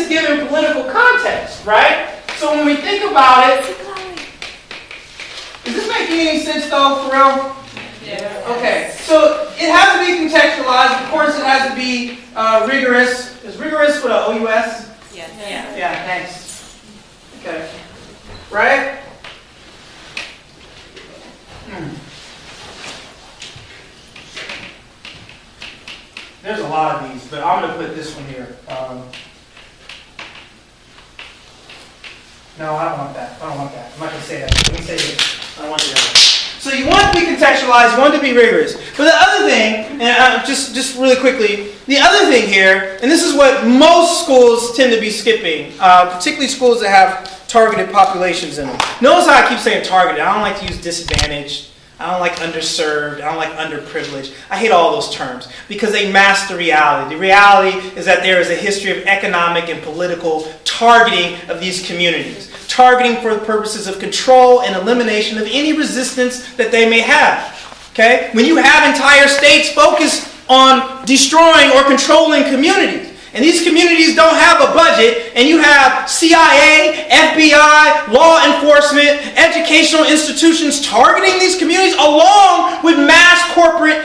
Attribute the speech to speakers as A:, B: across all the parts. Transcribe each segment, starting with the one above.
A: this given political context, right? So when we think about it, is this making any sense though, for real? Yeah. Okay, so it has to be contextualized. Of course, it has to be rigorous. Is rigorous with an O-U-S?
B: Yes.
A: Yeah, thanks. Okay. Right? There's a lot of these, but I'm going to put this one here. No, I don't want that. I don't want that. I'm not going to say that. Let me say this. I don't want to do that. So you want to be contextualized, you want to be rigorous. But the other thing, and just really quickly, the other thing here, and this is what most schools tend to be skipping, particularly schools that have targeted populations in them. Notice how I keep saying targeted. I don't like to use disadvantaged. I don't like underserved. I don't like underprivileged. I hate all those terms because they mask the reality. The reality is that there is a history of economic and political targeting of these communities. Targeting for the purposes of control and elimination of any resistance that they may have. Okay? When you have entire states focused on destroying or controlling communities, and these communities don't have a budget, and you have CIA, FBI, law enforcement, educational institutions targeting these communities along with mass corporate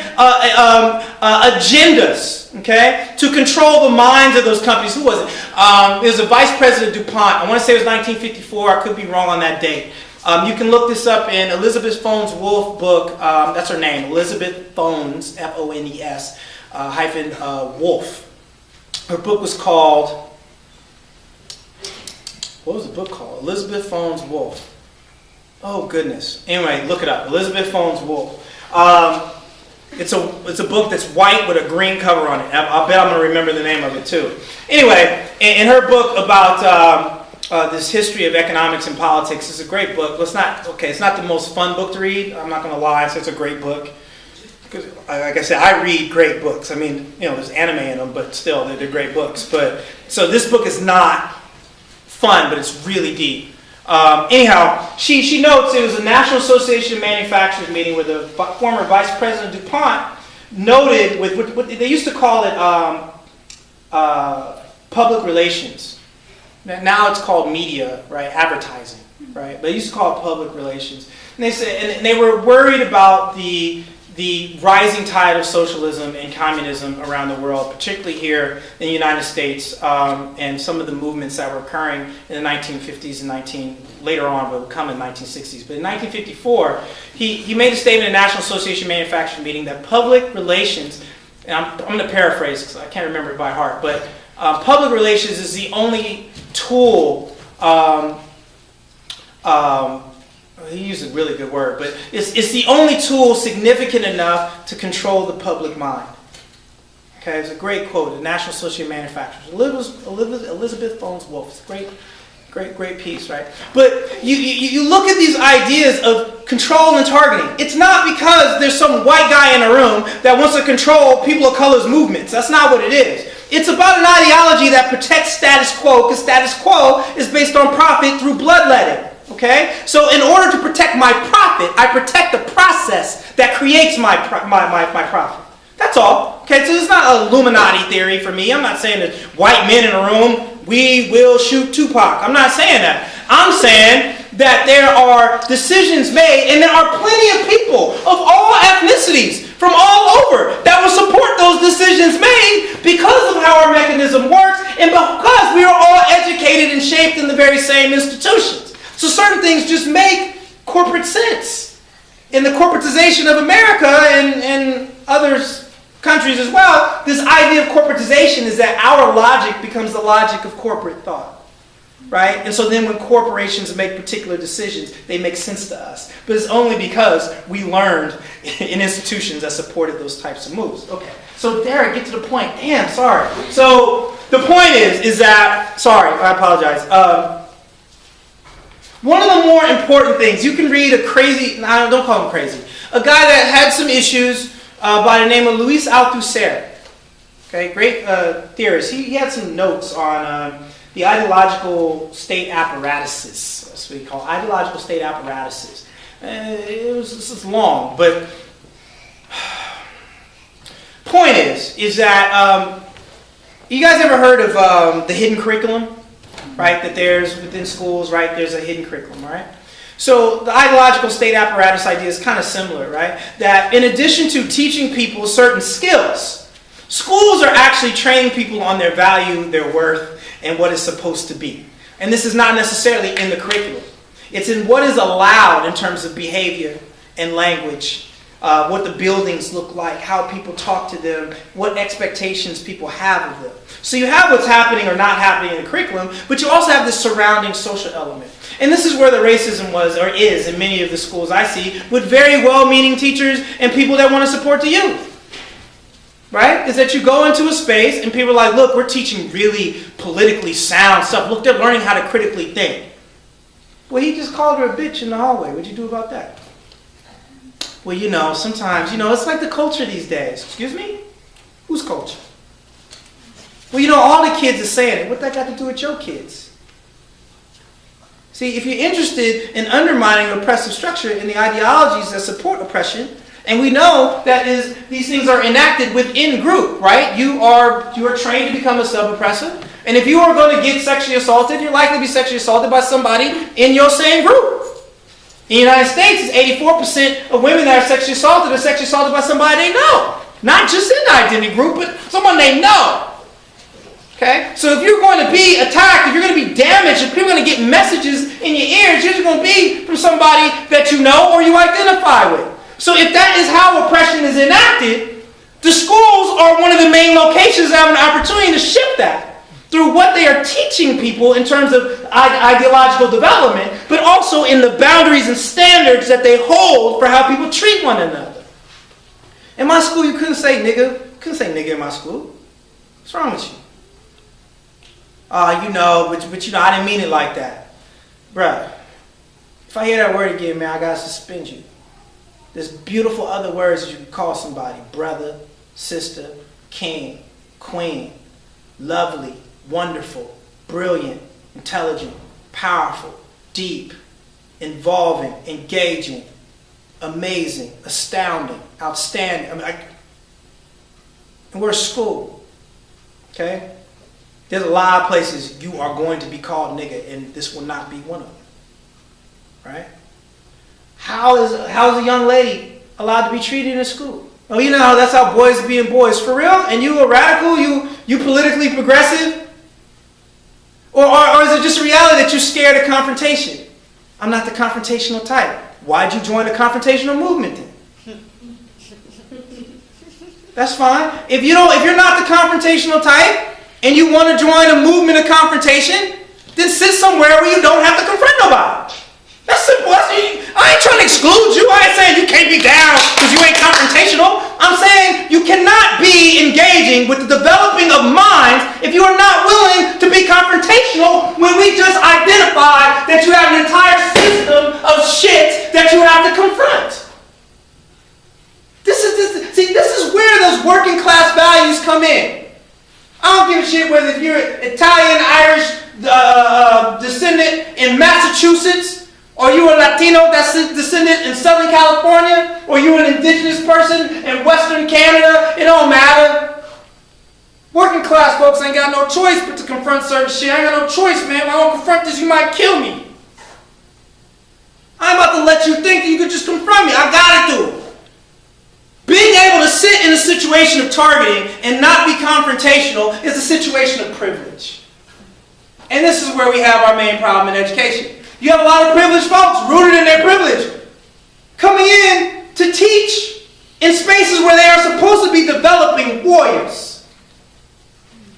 A: agendas, okay, to control the minds of those companies. Who was it? It was a vice president DuPont. I want to say it was 1954. I could be wrong on that date. You can look this up in Elizabeth Phones Wolf book. That's her name, Elizabeth Phones, Phones, hyphen Wolf. Her book was called, what was the book called? Elizabeth Phones Wolf. Oh, goodness. Anyway, look it up. Elizabeth Phones Wolf. It's a book that's white with a green cover on it. I bet I'm going to remember the name of it, too. Anyway, in her book about this history of economics and politics, it's a great book. It's not the most fun book to read. I'm not going to lie. It's a great book. Because, like I said, I read great books. I mean, there's anime in them, but still, they're great books. So this book is not fun, but it's really deep. Anyhow, she notes it was a National Association of Manufacturers meeting where the former Vice President DuPont noted with what they used to call it public relations. Now it's called media, right? Advertising, right? But they used to call it public relations. And they said, and they were worried about the rising tide of socialism and communism around the world, particularly here in the United States, and some of the movements that were occurring in the 1950s and later on, but would come in the 1960s. But in 1954, he made a statement at the National Association of Manufacturers meeting that public relations, and I'm going to paraphrase because I can't remember it by heart, but public relations is the only tool, he used a really good word, but it's the only tool significant enough to control the public mind. Okay, it's a great quote, the National Association of Manufacturers. Elizabeth Phones Wolf. It's a great piece, right? But you look at these ideas of control and targeting. It's not because there's some white guy in a room that wants to control people of color's movements. That's not what it is. It's about an ideology that protects status quo, because status quo is based on profit through bloodletting. Okay? So in order to protect my profit, I protect the process that creates my profit. That's all. Okay? So it's not an Illuminati theory for me. I'm not saying that white men in a room, we will shoot Tupac. I'm not saying that. I'm saying that there are decisions made, and there are plenty of people of all ethnicities from all over that will support those decisions made because of how our mechanism works and because we are all educated and shaped in the very same institutions. So certain things just make corporate sense. In the corporatization of America and other countries as well, this idea of corporatization is that our logic becomes the logic of corporate thought. Right? And so then when corporations make particular decisions, they make sense to us. But it's only because we learned in institutions that supported those types of moves. Okay. So Darrick, get to the point. Damn, sorry. So the point is that, sorry, I apologize. One of the more important things, you can read a crazy, no, don't call him crazy, a guy that had some issues by the name of Louis Althusser. Okay, great theorist. He had some notes on the ideological state apparatuses. That's what he called ideological state apparatuses. This is long, but point is that You guys ever heard of the hidden curriculum, right? That there's within schools, right? There's a hidden curriculum, right? So the ideological state apparatus idea is kind of similar, right? That in addition to teaching people certain skills, schools are actually training people on their value, their worth, and what it's supposed to be. And this is not necessarily in the curriculum. It's in what is allowed in terms of behavior and language, what the buildings look like, how people talk to them, what expectations people have of them. So you have what's happening or not happening in the curriculum, but you also have this surrounding social element. And this is where the racism was, or is, in many of the schools I see, with very well-meaning teachers and people that want to support the youth. Right? Is that you go into a space and people are like, look, we're teaching really politically sound stuff. Look, they're learning how to critically think. Well, he just called her a bitch in the hallway. What'd you do about that? Well, you know, sometimes, you know, it's like the culture these days. Excuse me? Whose culture? Well, you know, all the kids are saying it. What that got to do with your kids? See, if you're interested in undermining oppressive structure and the ideologies that support oppression, and we know that these things are enacted within group, right? You are trained to become a sub-oppressor. And if you are going to get sexually assaulted, you're likely to be sexually assaulted by somebody in your same group. In the United States, it's 84% of women that are sexually assaulted by somebody they know. Not just in the identity group, but someone they know. Okay? So if you're going to be attacked, if you're going to be damaged, if you're going to get messages in your ears, you're going to be from somebody that you know or you identify with. So if that is how oppression is enacted, the schools are one of the main locations that have an opportunity to shift that through what they are teaching people in terms of ideological development, but also in the boundaries and standards that they hold for how people treat one another. In my school, you couldn't say nigga. You couldn't say nigga in my school. What's wrong with you? You know, but you know, I didn't mean it like that. Bruh, if I hear that word again, man, I gotta suspend you. There's beautiful other words that you can call somebody. Brother, sister, king, queen, lovely, wonderful, brilliant, intelligent, powerful, deep, involving, engaging, amazing, astounding, outstanding. And we're a school, okay? There's a lot of places you are going to be called nigga, and this will not be one of them, right? How is a young lady allowed to be treated in school? Oh, you know, that's how boys are being boys. For real? And you a radical? You politically progressive? Or is it just a reality that you're scared of confrontation? I'm not the confrontational type. Why'd you join the confrontational movement then? That's fine. If you're not the confrontational type and you want to join a movement of confrontation, then sit somewhere where you don't have to confront nobody. That's simple. I ain't trying to exclude you. I ain't saying you can't be down because you ain't confrontational. I'm saying you cannot be engaging with the developing of minds if you are not willing to be confrontational when we just identify that you have an entire system of shit that you have to confront. This is where those working class values come in. I don't give a shit whether if you're Italian, Irish descendant in Massachusetts, or you a Latino descendant in Southern California, or you an indigenous person in Western Canada. It don't matter. Working class folks ain't got no choice but to confront certain shit. I ain't got no choice, man. If I don't confront this, you might kill me. I'm about to let you think that you could just confront me. I gotta do it. Being able to sit in a situation of targeting and not be confrontational is a situation of privilege. And this is where we have our main problem in education. You have a lot of privileged folks rooted in their privilege coming in to teach in spaces where they are supposed to be developing warriors.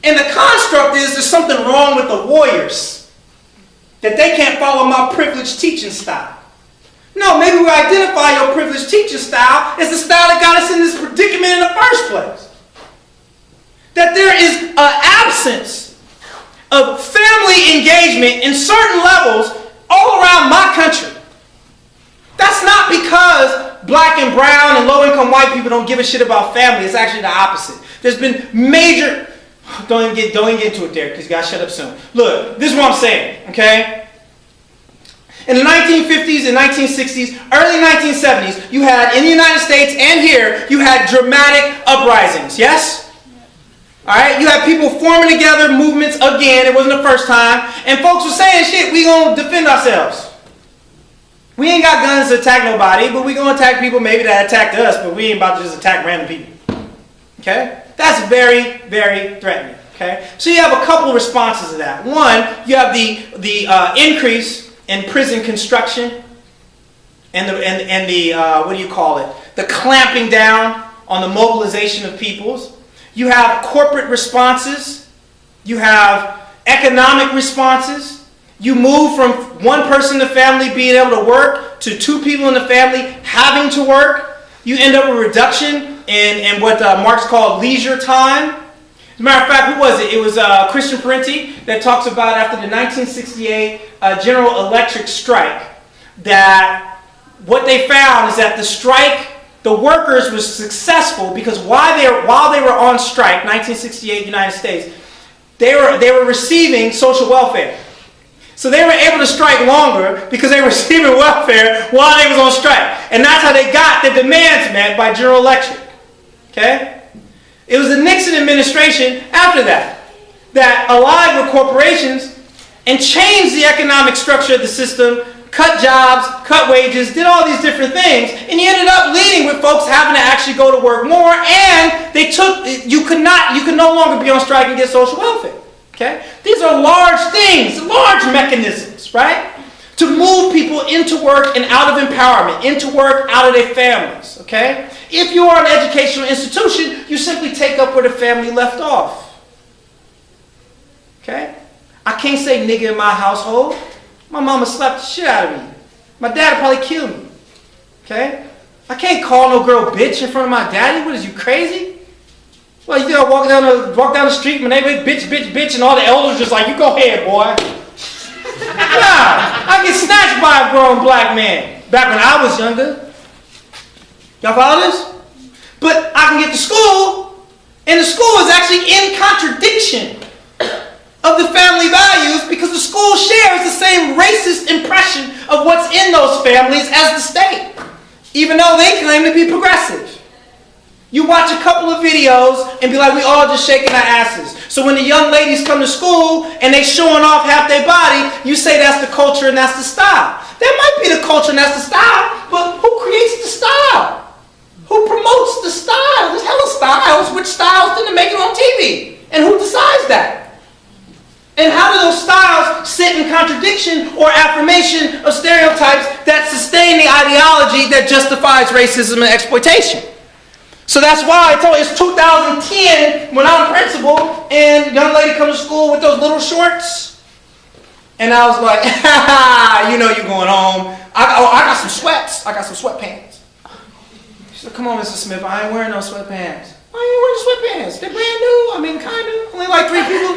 A: And the construct is there's something wrong with the warriors, that they can't follow my privileged teaching style. No, maybe we identify your privileged teaching style as the style that got us in this predicament in the first place. That there is an absence of family engagement in certain levels all around my country. That's not because black and brown and low-income white people don't give a shit about family. It's actually the opposite. There's been major... Don't even get into it there because you got to shut up soon. Look, this is what I'm saying, okay? In the 1950s and 1960s, early 1970s, you had, in the United States and here, you had dramatic uprisings, yes? All right, you have people forming together movements again. It wasn't the first time. And folks were saying, shit, we gonna defend ourselves. We ain't got guns to attack nobody, but we gonna attack people maybe that attacked us, but we ain't about to just attack random people. Okay? That's very, very threatening. Okay? So you have a couple of responses to that. One, you have the increase in prison construction and the what do you call it? The clamping down on the mobilization of peoples. You have corporate responses. You have economic responses. You move from one person in the family being able to work to two people in the family having to work. You end up with a reduction in what Marx called leisure time. As a matter of fact, who was it? It was Christian Parenti that talks about after the 1968 General Electric strike that what they found is that the strike, the workers was successful because while they were on strike, 1968 United States, they were receiving social welfare. So they were able to strike longer because they were receiving welfare while they was on strike. And that's how they got the demands met by General Electric. Okay? It was the Nixon administration after that allied with corporations and changed the economic structure of the system, cut jobs, cut wages, did all these different things, and you ended up leading with folks having to actually go to work more, and you could no longer be on strike and get social welfare. Okay? These are large things, large mechanisms, right? To move people into work and out of empowerment, into work, out of their families. Okay? If you are an educational institution, you simply take up where the family left off. Okay? I can't say nigga in my household. My mama slapped the shit out of me. My dad would probably kill me. Okay? I can't call no girl bitch in front of my daddy. What is you, crazy? Well, you think I walk down the street, my neighbor, bitch, bitch, bitch, and all the elders just like, you go ahead, boy. Nah, I get snatched by a grown black man back when I was younger. Y'all follow this? But I can get to school, and the school is actually in contradiction of the family values because the school shares the same racist impression of what's in those families as the state, even though they claim to be progressive. You watch a couple of videos and be like, we all just shaking our asses. So when the young ladies come to school and they showing off half their body, you say that's the culture and that's the style. That might be the culture and that's the style, but who creates the style? Who promotes the style? There's hella styles. Which styles didn't make it on TV? And who decides that? And how do those styles sit in contradiction or affirmation of stereotypes that sustain the ideology that justifies racism and exploitation? So that's why I told you it's 2010 when I'm principal and a young lady comes to school with those little shorts. And I was like, you know you're going home. I got some sweats. I got some sweatpants. She said, come on, Mr. Smith, I ain't wearing no sweatpants. Why ain't you wearing sweatpants? They're brand new. I mean, kind of. Only like three people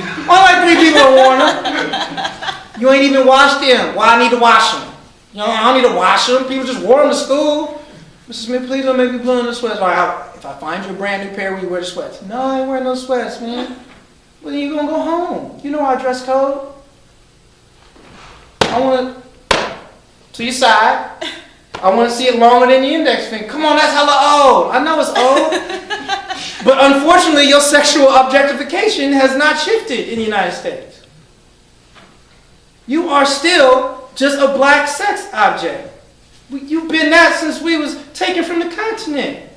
A: have worn them. You ain't even washed them. Why I need to wash them? You know, I don't need to wash them. People just wore them to school. Mrs. Smith, please don't make me put on the sweats. All right, if I find you a brand new pair, will you wear the sweats? No, I ain't wearing no sweats, man. Well, then you're going to go home. You know our dress code. I want to your side. I want to see it longer than the index finger. Come on, that's hella old. I know it's old. But unfortunately, your sexual objectification has not shifted in the United States. You are still just a black sex object. You've been that since we was taken from the continent.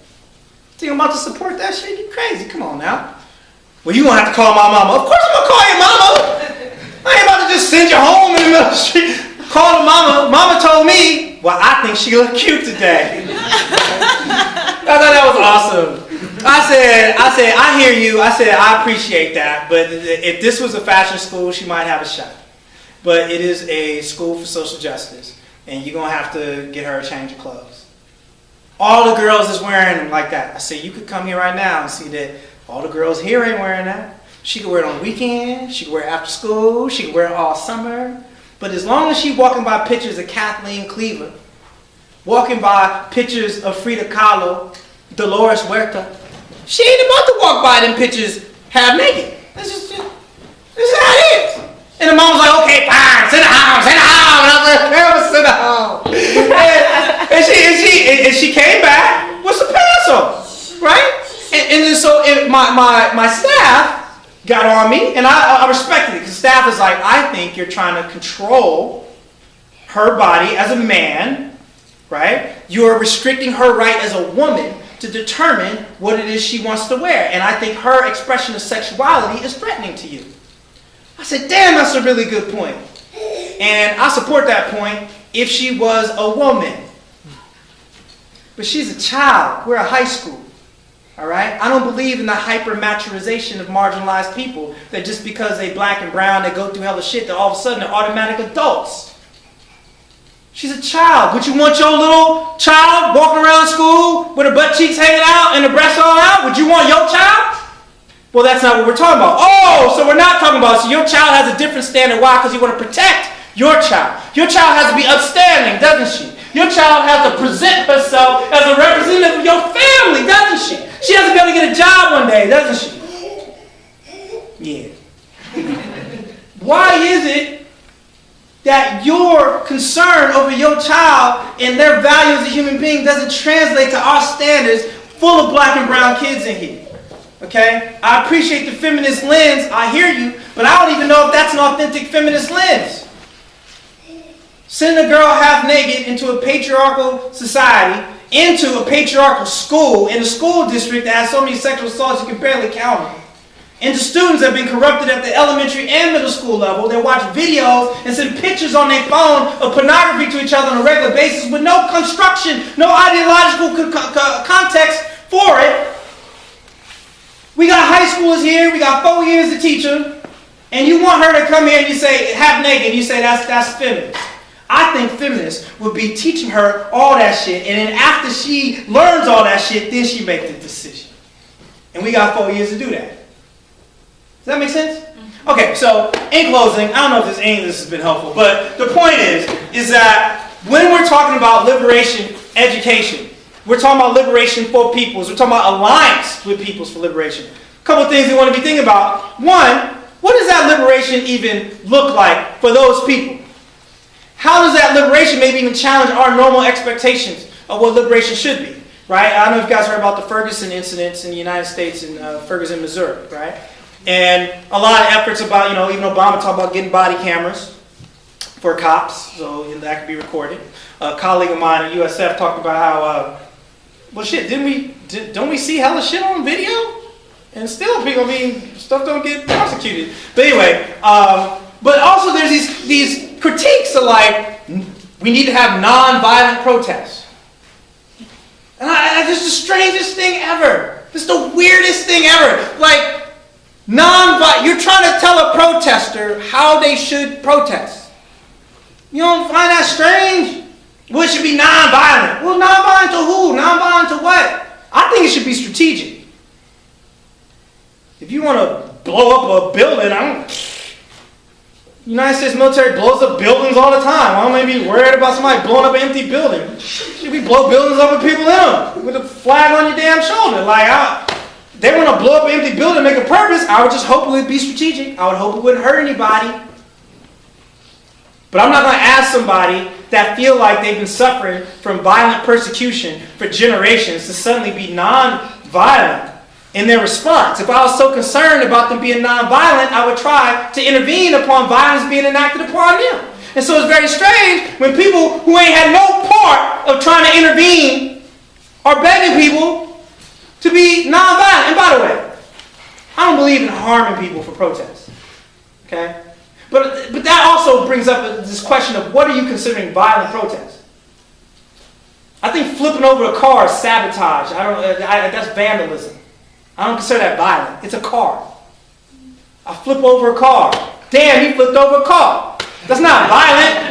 A: Think I'm about to support that shit? You crazy. Come on now. Well, you going to have to call my mama. Of course I'm going to call your mama. I ain't about to just send you home in the middle of the street. Call the mama. Mama told me, well, I think she look cute today. I thought that was awesome. I said, I hear you. I said, I appreciate that. But if this was a fashion school, she might have a shot. But it is a school for social justice. And you're going to have to get her a change of clothes. All the girls is wearing them like that. I said, you could come here right now and see that all the girls here ain't wearing that. She could wear it on the weekend. She could wear it after school. She could wear it all summer. But as long as she walking by pictures of Kathleen Cleaver, walking by pictures of Frida Kahlo, Dolores Huerta, she ain't about to walk by them pictures half naked. This is how it is. And the mom was like, okay, fine, sit down, sit down. And I was like, never sit down. and she came back with some pants on, right? And so my staff, got on me, and I respected it, because staff is like, I think you're trying to control her body as a man, right? You are restricting her right as a woman to determine what it is she wants to wear. And I think her expression of sexuality is threatening to you. I said, damn, that's a really good point. And I support that point if she was a woman. But she's a child. We're a high school. All right? I don't believe in the hyper-maturization of marginalized people, that just because they black and brown, they go through hella shit, that all of a sudden they're automatic adults. She's a child. Would you want your little child walking around school with her butt cheeks hanging out and her breasts all out? Would you want your child? Well, that's not what we're talking about. Oh, so we're not talking about, so your child has a different standard. Why? Because you want to protect your child. Your child has to be upstanding, doesn't she? Your child has to present herself as a representative of your family, doesn't she? She has to be able to get a job one day, doesn't she? Yeah. Why is it that your concern over your child and their value as a human being doesn't translate to our standards full of black and brown kids in here? Okay? I appreciate the feminist lens. I hear you. But I don't even know if that's an authentic feminist lens. Sending a girl half naked into a patriarchal society, into a patriarchal school, in a school district that has so many sexual assaults you can barely count them, into students that have been corrupted at the elementary and middle school level. They watch videos and send pictures on their phone of pornography to each other on a regular basis with no construction, no ideological context for it. We got high schoolers here. We got 4 years to teach them. And you want her to come here and you say, half naked, and you say that's feminist. I think feminists would be teaching her all that shit, and then after she learns all that shit, then she makes the decision. And we got 4 years to do that. Does that make sense? Okay, so in closing, I don't know if any of this has been helpful, but the point is that when we're talking about liberation education, we're talking about liberation for peoples, we're talking about alliance with peoples for liberation. A couple of things we want to be thinking about. One, what does that liberation even look like for those people? How does that liberation maybe even challenge our normal expectations of what liberation should be, right? I don't know if you guys heard about the Ferguson incidents in the United States in Ferguson, Missouri, right? And a lot of efforts about, even Obama talked about getting body cameras for cops, so that could be recorded. A colleague of mine at USF talked about how, well shit, don't we see hella shit on video? And still people, stuff don't get prosecuted. But anyway, but also there's these critiques of like, we need to have non-violent protests. And this is the strangest thing ever. This is the weirdest thing ever. Like, you're trying to tell a protester how they should protest. You don't find that strange? Well, it should be non-violent. Well, non-violent to who? Non-violent to what? I think it should be strategic. If you want to blow up a building, United States military blows up buildings all the time. Why don't they be worried about somebody blowing up an empty building? Should we blow buildings up with people in them? With a flag on your damn shoulder. They want to blow up an empty building and make a purpose. I would just hope it would be strategic. I would hope it wouldn't hurt anybody. But I'm not going to ask somebody that feel like they've been suffering from violent persecution for generations to suddenly be non-violent in their response. If I was so concerned about them being non-violent, I would try to intervene upon violence being enacted upon them. And so it's very strange when people who ain't had no part of trying to intervene are begging people to be non-violent. And by the way, I don't believe in harming people for protests. Okay? But that also brings up this question of what are you considering violent protest? I think flipping over a car is sabotage. That's vandalism. I don't consider that violent. It's a car. I flip over a car. Damn, he flipped over a car. That's not violent.